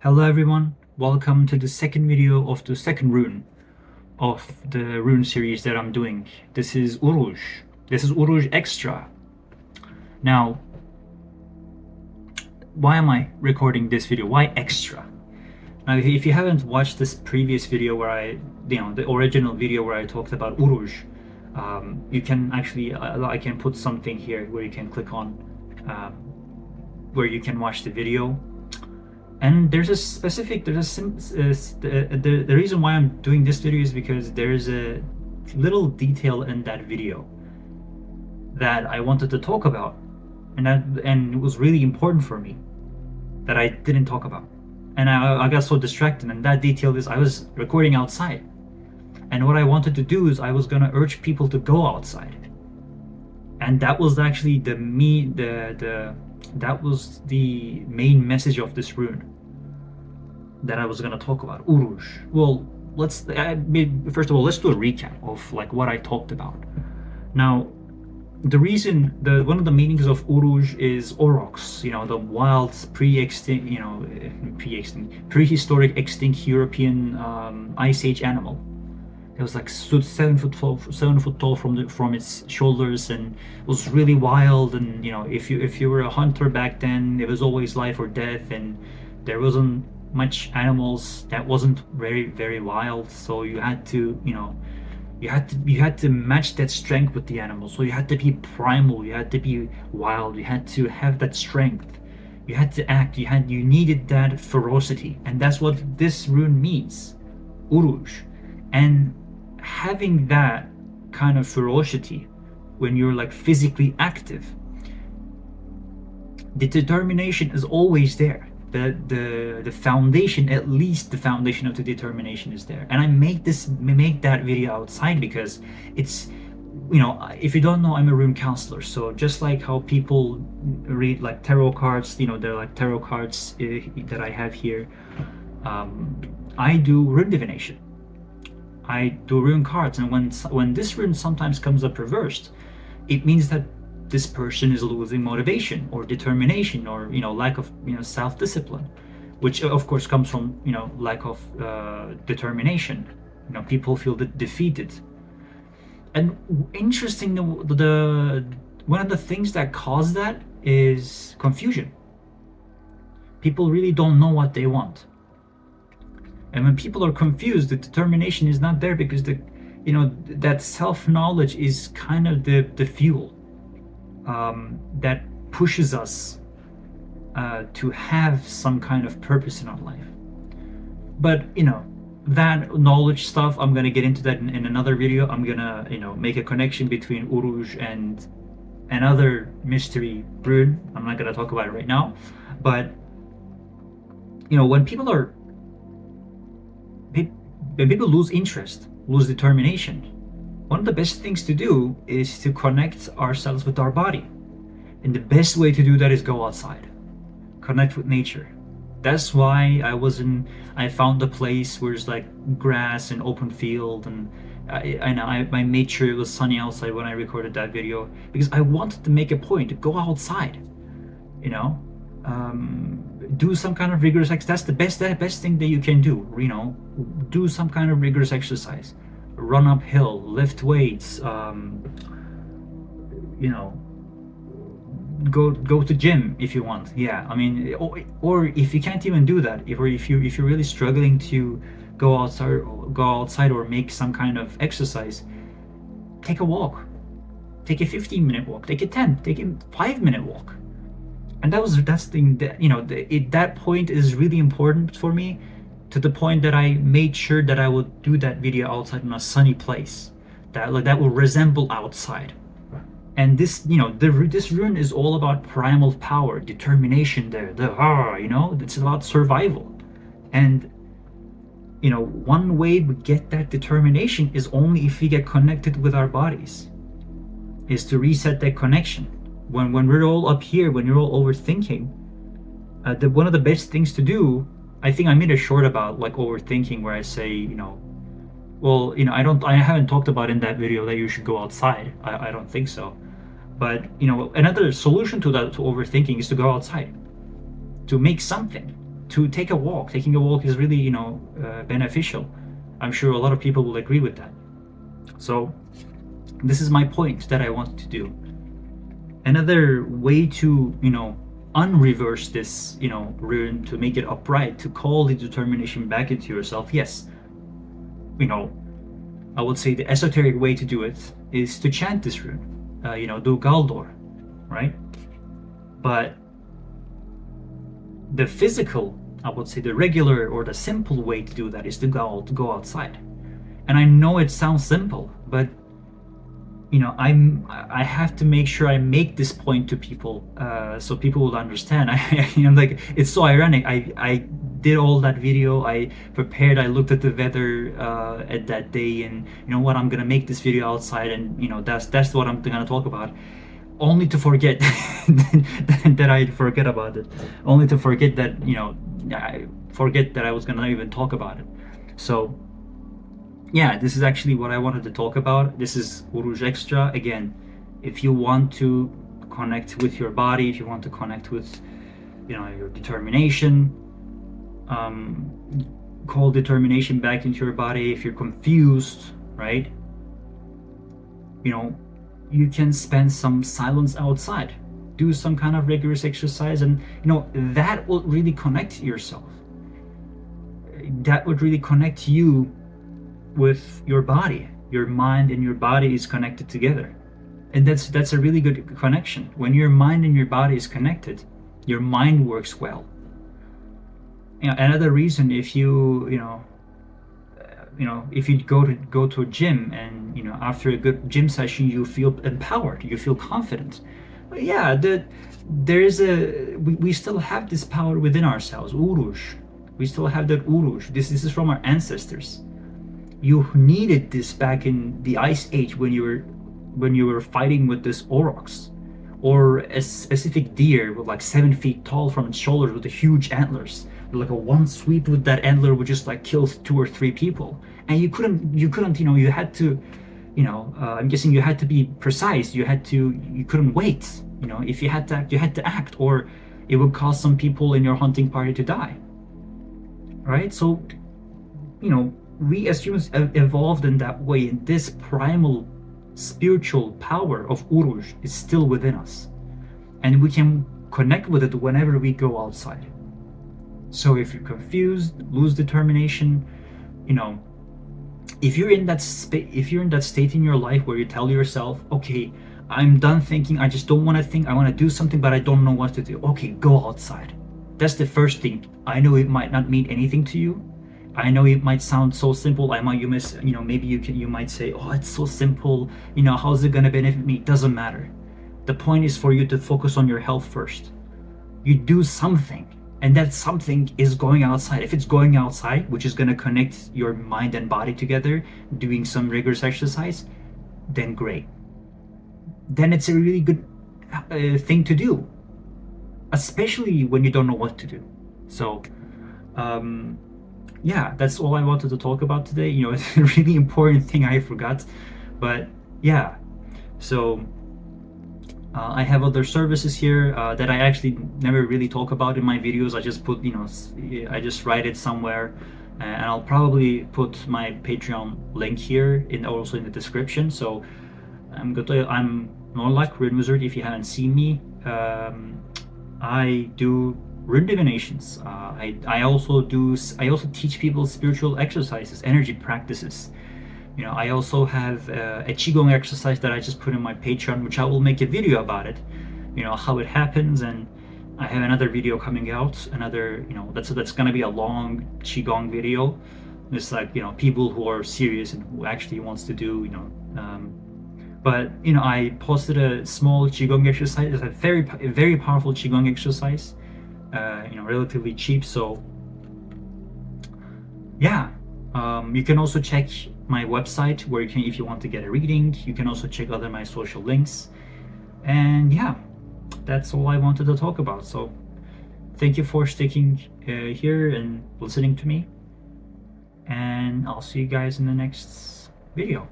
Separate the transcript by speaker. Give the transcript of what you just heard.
Speaker 1: Hello everyone, welcome to the second video of the second rune of the rune series that I'm doing. This is URUZ. This is URUZ Extra. Now, why am I recording this video? Why extra? Now, if you haven't watched this previous video where the original video where I talked about URUZ, you can actually, I can put something here where you can click on, where you can watch the video. And there's a specific, the reason why I'm doing this video is because there's a little detail in that video that I wanted to talk about, and it was really important for me that I didn't talk about. And I got so distracted, and that detail is I was recording outside. And what I wanted to do is I was gonna urge people to go outside. And that was actually that was the main message of this rune that I was going to talk about, URUZ. Well, first of all, let's do a recap of like what I talked about. Now, one of the meanings of URUZ is aurochs, the wild prehistoric extinct European ice age animal. It was like stood 7 foot tall from its shoulders, and was really wild. And if you were a hunter back then, it was always life or death, and there wasn't much animals that wasn't very wild. So you had to match that strength with the animals. So you had to be primal, you had to be wild, you had to have that strength, you had to act, you needed that ferocity, and that's what this rune means, URUZ. And having that kind of ferocity when you're like physically active, the determination is always there. The foundation, at least the foundation of the determination is there. And I make that video outside because it's, if you don't know, I'm a rune counselor. So just like how people read like tarot cards, they're like tarot cards that I have here, I do rune divination. I do rune cards, and when this rune sometimes comes up reversed, it means that this person is losing motivation or determination, or lack of self-discipline, which of course comes from lack of determination. People feel defeated. And interesting, the one of the things that cause that is confusion. People really don't know what they want. And when people are confused, the determination is not there, because that self-knowledge is kind of the fuel that pushes us to have some kind of purpose in our life. But that knowledge stuff, I'm gonna get into that in another video. I'm gonna make a connection between URUZ and another mystery rune. I'm not gonna talk about it right now. But when people lose interest, lose determination, one of the best things to do is to connect ourselves with our body. And the best way to do that is go outside, connect with nature. That's why I found a place where it's like grass and open field, and I made sure it was sunny outside when I recorded that video, because I wanted to make a point to go outside, do some kind of rigorous exercise. That's the best thing that you can do. Do some kind of rigorous exercise, run uphill, lift weights, go to gym if you want. Yeah, I mean, or if you can't even do that, if you're really struggling to go outside or make some kind of exercise, take a walk, take a 15-minute walk, take a 5-minute walk. And that's the thing that that point is really important for me, to the point that I made sure that I would do that video outside in a sunny place that will resemble outside. And this this rune is all about primal power, determination. It's about survival. And one way we get that determination is only if we get connected with our bodies, is to reset that connection. When we're all up here, when you're all overthinking, one of the best things to do, I think I made a short about like overthinking, where I say, I haven't talked about in that video that you should go outside. I don't think so. But another solution to that, to overthinking, is to go outside, to make something. to take a walk. Taking a walk is really, beneficial. I'm sure a lot of people will agree with that. So this is my point that I wanted to do. Another way to, unreverse this, rune, to make it upright, to call the determination back into yourself. Yes, I would say the esoteric way to do it is to chant this rune, do Galdor, right? But the physical, I would say the regular or the simple way to do that is to go outside. And I know it sounds simple, but I have to make sure I make this point to people, so people will understand. I'm like, it's so ironic. I did all that video, I prepared, I looked at the weather at that day, and what, I'm gonna make this video outside, and that's what I'm gonna talk about, only to forget that I forget about it, only to forget that I forget that I was gonna even talk about it. So yeah, this is actually what I wanted to talk about. This is URUZ Extra. Again, if you want to connect with your body, if you want to connect with your determination, call determination back into your body. If you're confused, right, you can spend some silence outside, do some kind of rigorous exercise, and that will really connect yourself. That would really connect you with your body. Your mind and your body is connected together, and that's a really good connection. When your mind and your body is connected, your mind works well. Another reason, if you if you go to a gym, and after a good gym session you feel empowered, you feel confident, yeah, we still have this power within ourselves, URUZ. We still have that URUZ. This is from our ancestors. You needed this back in the Ice Age when you were fighting with this aurochs, or a specific deer with like 7 feet tall from its shoulders with the huge antlers. Like a one sweep with that antler would just like kill 2 or 3 people, and you couldn't you had to I'm guessing you had to be precise. You couldn't wait. If you had to act, you had to act, or it would cause some people in your hunting party to die, right? So we as humans evolved in that way, and this primal spiritual power of URUZ is still within us, and we can connect with it whenever we go outside. So if you're confused, lose determination, if you're in that state in your life where you tell yourself, okay, I'm done thinking, I just don't want to think, I want to do something but I don't know what to do, okay, go outside. That's the first thing. I know it might not mean anything to you. I know it might sound so simple. Maybe you might say, oh, it's so simple, how's it gonna benefit me? It doesn't matter. The point is for you to focus on your health first. You do something, and that something is going outside. If it's going outside, which is gonna connect your mind and body together, doing some rigorous exercise, then great. Then it's a really good thing to do, especially when you don't know what to do. So yeah, that's all I wanted to talk about today. It's a really important thing I forgot, but yeah. So I have other services here that I actually never really talk about in my videos. I just put, I just write it somewhere, and I'll probably put my Patreon link here, also in the description. So I'm Norlak, Rune Wizard. If you haven't seen me, I do rune divinations. I also teach people spiritual exercises, energy practices. I also have a qigong exercise that I just put in my Patreon, which I will make a video about it, how it happens. And I have another video coming out, that's gonna be a long qigong video. It's like people who are serious and who actually wants to do but I posted a small qigong exercise. It's a very powerful qigong exercise, relatively cheap. So yeah, you can also check my website where if you want to get a reading. You can also check other my social links. And yeah, that's all I wanted to talk about. So thank you for sticking here and listening to me, and I'll see you guys in the next video.